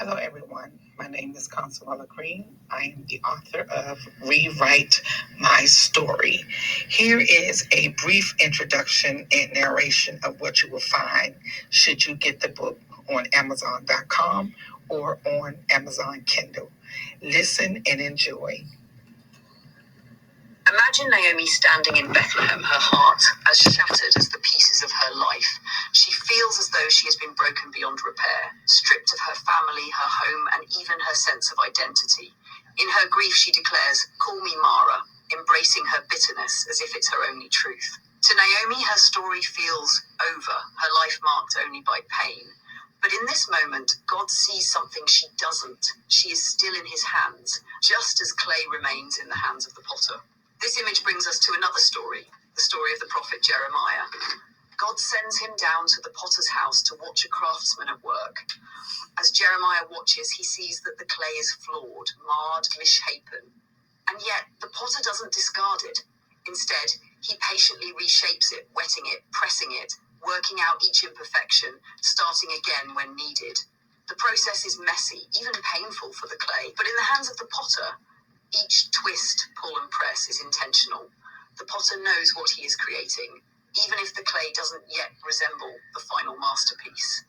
Hello, everyone. My name is Consuela Green. I am the author of Rewrite My Story. Here is a brief introduction and narration of what you will find should you get the book on Amazon.com or on Amazon Kindle. Listen and enjoy. Imagine Naomi standing in Bethlehem, her heart as shattered as the pieces of her life. She feels as though she has been broken beyond repair, stripped of her family, her home, and even her sense of identity. In her grief, she declares, "Call me Mara," embracing her bitterness as if it's her only truth. To Naomi, her story feels over, her life marked only by pain. But in this moment, God sees something she doesn't. She is still in his hands, just as clay remains in the hands of the potter. This image brings us to another story, the story of the prophet Jeremiah. God sends him down to the potter's house to watch a craftsman at work. As Jeremiah watches, he sees that the clay is flawed, marred, misshapen. And yet, the potter doesn't discard it. Instead, he patiently reshapes it, wetting it, pressing it, working out each imperfection, starting again when needed. The process is messy, even painful for the clay, but in the hands of the potter, each twist, pull, and press is intentional. The potter knows what he is creating, even if the clay doesn't yet resemble the final masterpiece.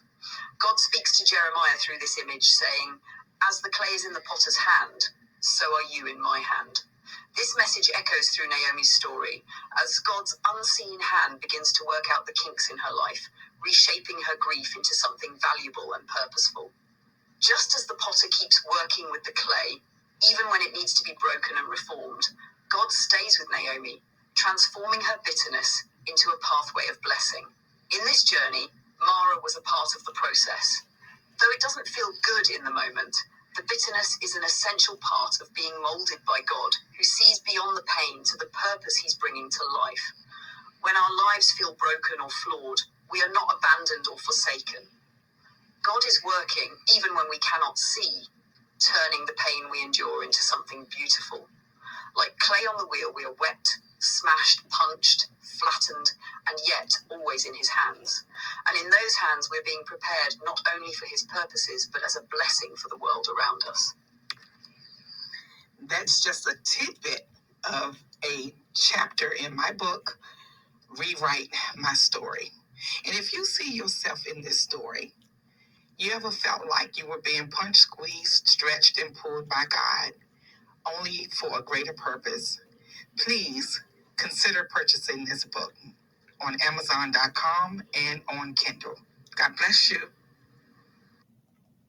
God speaks to Jeremiah through this image, saying, "As the clay is in the potter's hand, so are you in my hand." This message echoes through Naomi's story, as God's unseen hand begins to work out the kinks in her life, reshaping her grief into something valuable and purposeful. Just as the potter keeps working with the clay, even when it needs to be broken and reformed, God stays with Naomi, transforming her bitterness into a pathway of blessing. In this journey, Mara was a part of the process. Though it doesn't feel good in the moment, the bitterness is an essential part of being molded by God, who sees beyond the pain to the purpose he's bringing to life. When our lives feel broken or flawed, we are not abandoned or forsaken. God is working even when we cannot see, turning the pain we endure into something beautiful. Like clay on the wheel, we are wet, smashed, punched, flattened, and yet always in his hands. And in those hands, we're being prepared not only for his purposes, but as a blessing for the world around us. That's just a tidbit of a chapter in my book, Rewrite My Story. And if you see yourself in this story, you ever felt like you were being punched, squeezed, stretched, and pulled by God, only for a greater purpose? Please consider purchasing this book on Amazon.com and on Kindle. God bless you.